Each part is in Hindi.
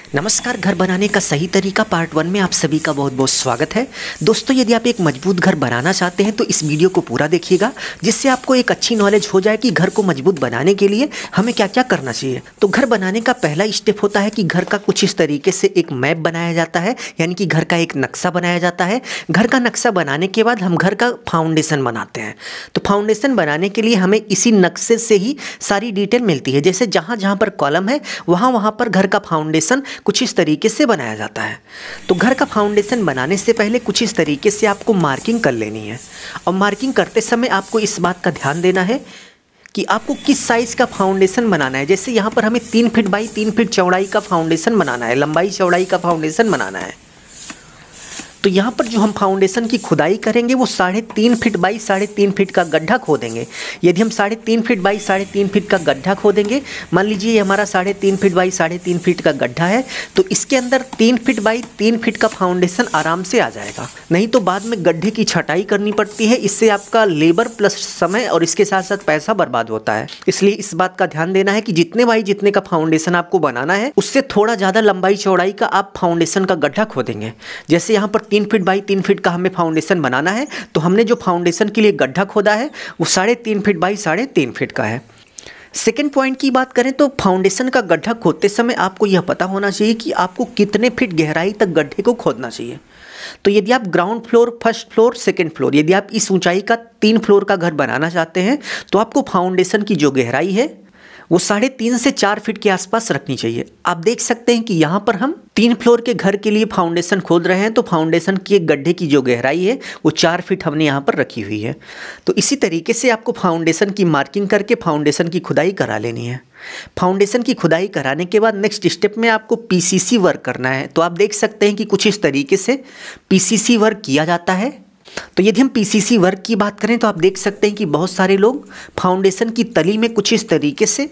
नमस्कार। घर बनाने का सही तरीका पार्ट 1 में आप सभी का बहुत बहुत स्वागत है। दोस्तों, यदि आप एक मजबूत घर बनाना चाहते हैं तो इस वीडियो को पूरा देखिएगा, जिससे आपको एक अच्छी नॉलेज हो जाए कि घर को मजबूत बनाने के लिए हमें क्या क्या करना चाहिए। तो घर बनाने का पहला स्टेप होता है कि घर का कुछ इस तरीके से एक मैप बनाया जाता है, यानी कि घर का एक नक्शा बनाया जाता है। घर का नक्शा बनाने के बाद हम घर का फाउंडेशन बनाते हैं। तो फाउंडेशन बनाने के लिए हमें इसी नक्शे से ही सारी डिटेल मिलती है। जैसे जहाँ जहाँ पर कॉलम है वहाँ पर घर का फाउंडेशन कुछ इस तरीके से बनाया जाता है। तो घर का फाउंडेशन बनाने से पहले कुछ इस तरीके से आपको मार्किंग कर लेनी है। और मार्किंग करते समय आपको इस बात का ध्यान देना है कि आपको किस साइज़ का फाउंडेशन बनाना है। जैसे यहाँ पर हमें 3 फीट बाई 3 फीट चौड़ाई का फाउंडेशन बनाना है, लंबाई चौड़ाई का फाउंडेशन बनाना है। तो यहाँ पर जो हम फाउंडेशन की खुदाई करेंगे वो 3.5 फीट बाई 3.5 फीट का गड्ढा खोदेंगे। यदि हम 3.5 फीट बाई 3.5 फीट का गड्ढा खोदेंगे, मान लीजिए ये हमारा 3.5 फीट बाई 3.5 फीट का गड्ढा है, तो इसके अंदर 3 फीट बाई 3 फीट का फाउंडेशन आराम से आ जाएगा। नहीं तो बाद में गड्ढे की छटाई करनी पड़ती है, इससे आपका लेबर प्लस समय और इसके साथ साथ पैसा बर्बाद होता है। इसलिए इस बात का ध्यान देना है कि जितने बाई जितने का फाउंडेशन आपको बनाना है उससे थोड़ा ज़्यादा लंबाई चौड़ाई का आप फाउंडेशन का गड्ढा खोदेंगे। जैसे यहाँ पर 3 फीट बाई 3 फीट का हमें फाउंडेशन बनाना है, तो हमने जो फाउंडेशन के लिए गड्ढा खोदा है वो 3.5 फीट बाई 3.5 फीट का है। सेकेंड पॉइंट की बात करें तो फाउंडेशन का गड्ढा खोदते समय आपको यह पता होना चाहिए कि आपको कितने फीट गहराई तक गड्ढे को खोदना चाहिए। तो यदि आप ground floor, first floor, second floor, यदि आप इस ऊंचाई का 3 फ्लोर का घर बनाना चाहते हैं तो आपको फाउंडेशन की जो गहराई है वो 3.5 से 4 फीट के आसपास रखनी चाहिए। आप देख सकते हैं कि यहाँ पर हम 3 फ्लोर के घर के लिए फाउंडेशन खोद रहे हैं, तो फाउंडेशन के गड्ढे की जो गहराई है वो 4 फीट हमने यहाँ पर रखी हुई है। तो इसी तरीके से आपको फाउंडेशन की मार्किंग करके फाउंडेशन की खुदाई करा लेनी है। फाउंडेशन की खुदाई कराने के बाद नेक्स्ट स्टेप में आपको पीसीसी वर्क करना है। तो आप देख सकते हैं कि कुछ इस तरीके से पीसीसी वर्क किया जाता है। तो यदि हम पीसीसी वर्क की बात करें तो आप देख सकते हैं कि बहुत सारे लोग फाउंडेशन की तली में कुछ इस तरीके से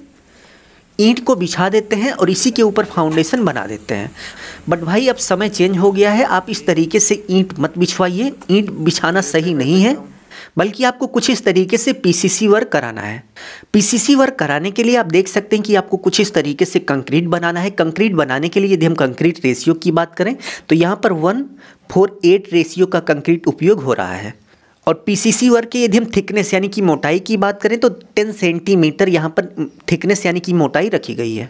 ईंट को बिछा देते हैं और इसी के ऊपर फाउंडेशन बना देते हैं। बट भाई अब समय चेंज हो गया है, आप इस तरीके से ईंट मत बिछवाइए। ईंट बिछाना सही नहीं है, बल्कि आपको कुछ इस तरीके से पीसीसी वर्क कराना है। पीसीसी वर्क कराने के लिए आप देख सकते हैं कि आपको कुछ इस तरीके से कंक्रीट बनाना है। कंक्रीट बनाने के लिए यदि हम कंक्रीट रेशियो की बात करें तो यहाँ पर 1:8 रेशियो का कंक्रीट उपयोग हो रहा है। और पीसीसी वर्क के यदि हम थिकनेस यानी कि मोटाई की बात करें तो 10 सेंटीमीटर यहाँ पर थिकनेस यानी कि मोटाई रखी गई है।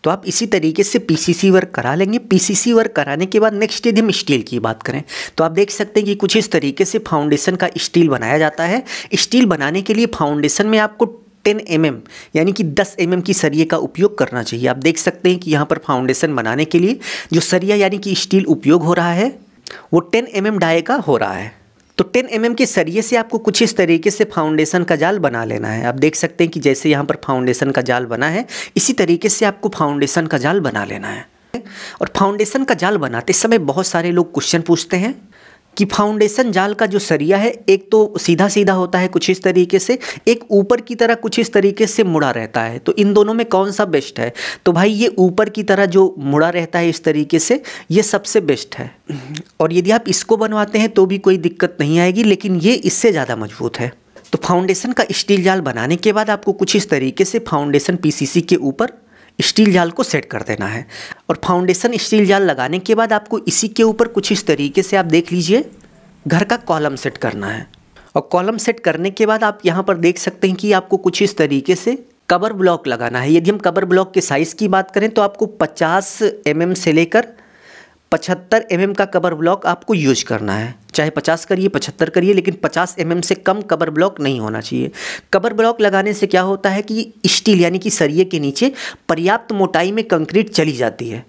तो आप इसी तरीके से पीसीसी वर्क करा लेंगे। पीसीसी वर्क कराने के बाद नेक्स्ट यदि हम स्टील की बात करें तो आप देख सकते हैं कि कुछ इस तरीके से फाउंडेशन का स्टील बनाया जाता है। स्टील बनाने के लिए फाउंडेशन में आपको 10 mm यानी कि 10 mm की सरिये का उपयोग करना चाहिए। आप देख सकते हैं कि यहाँ पर फाउंडेशन बनाने के लिए जो सरिया यानी कि स्टील उपयोग हो रहा है वो 10 mm डाई का हो रहा है। तो 10 mm के सरिये से आपको कुछ इस तरीके से फाउंडेशन का जाल बना लेना है। आप देख सकते हैं कि जैसे यहाँ पर फाउंडेशन का जाल बना है, इसी तरीके से आपको फाउंडेशन का जाल बना लेना है। और फाउंडेशन का जाल बनाते समय बहुत सारे लोग क्वेश्चन पूछते हैं कि फाउंडेशन जाल का जो सरिया है एक तो सीधा सीधा होता है कुछ इस तरीके से, एक ऊपर की तरह कुछ इस तरीके से मुड़ा रहता है। तो इन दोनों में कौन सा बेस्ट है? तो भाई ये ऊपर की तरह जो मुड़ा रहता है इस तरीके से, ये सबसे बेस्ट है। और यदि आप इसको बनवाते हैं तो भी कोई दिक्कत नहीं आएगी, लेकिन ये इससे ज़्यादा मजबूत है। तो फाउंडेशन का स्टील जाल बनाने के बाद आपको कुछ इस तरीके से फाउंडेशन पीसीसी के ऊपर स्टील जाल को सेट कर देना है। और फाउंडेशन स्टील जाल लगाने के बाद आपको इसी के ऊपर कुछ इस तरीके से आप देख लीजिए घर का कॉलम सेट करना है। और कॉलम सेट करने के बाद आप यहाँ पर देख सकते हैं कि आपको कुछ इस तरीके से कवर ब्लॉक लगाना है। यदि हम कवर ब्लॉक के साइज़ की बात करें तो आपको 50 mm से लेकर 75 mm का कवर ब्लॉक आपको यूज करना है। चाहे 50 करिए 75 करिए, लेकिन 50 mm से कम कवर ब्लॉक नहीं होना चाहिए। कवर ब्लॉक लगाने से क्या होता है कि स्टील यानी कि सरिये के नीचे पर्याप्त मोटाई में कंक्रीट चली जाती है,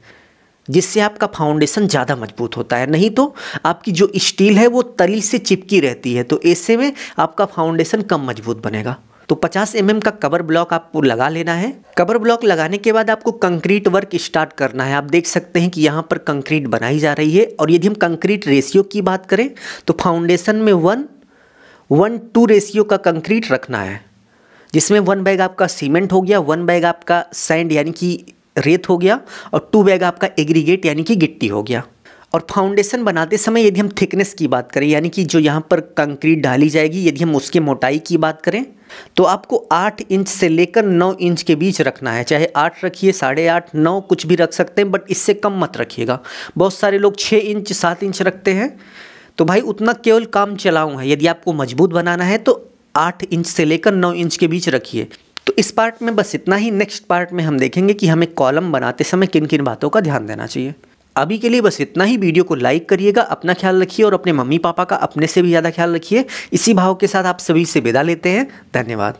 जिससे आपका फाउंडेशन ज़्यादा मजबूत होता है। नहीं तो आपकी जो स्टील है वो तली से चिपकी रहती है, तो ऐसे में आपका फाउंडेशन कम मजबूत बनेगा। तो 50 mm का कवर ब्लॉक आपको लगा लेना है। कवर ब्लॉक लगाने के बाद आपको कंक्रीट वर्क स्टार्ट करना है। आप देख सकते हैं कि यहाँ पर कंक्रीट बनाई जा रही है। और यदि हम कंक्रीट रेशियो की बात करें तो फाउंडेशन में 1:2 रेशियो का कंक्रीट रखना है, जिसमें 1 बैग आपका सीमेंट हो गया, 1 बैग आपका सैंड यानी कि रेत हो गया, और 2 बैग आपका एग्रीगेट यानी कि गिट्टी हो गया। और फाउंडेशन बनाते समय यदि हम थिकनेस की बात करें यानी कि जो यहाँ पर कंक्रीट डाली जाएगी, यदि हम उसके मोटाई की बात करें तो आपको 8 इंच से लेकर 9 इंच के बीच रखना है, चाहे 8 रखिए, 8.5, 9 कुछ भी रख सकते हैं, बट इससे कम मत रखिएगा। बहुत सारे लोग 6 इंच 7 इंच रखते हैं, तो भाई उतना केवल काम चलाऊँ है। यदि आपको मजबूत बनाना है तो 8 इंच से लेकर 9 इंच के बीच रखिए। तो इस पार्ट में बस इतना ही। नेक्स्ट पार्ट में हम देखेंगे कि हमें कॉलम बनाते समय किन किन बातों का ध्यान देना चाहिए। अभी के लिए बस इतना ही। वीडियो को लाइक करिएगा, अपना ख्याल रखिए और अपने मम्मी पापा का अपने से भी ज़्यादा ख्याल रखिए। इसी भाव के साथ आप सभी से विदा लेते हैं। धन्यवाद।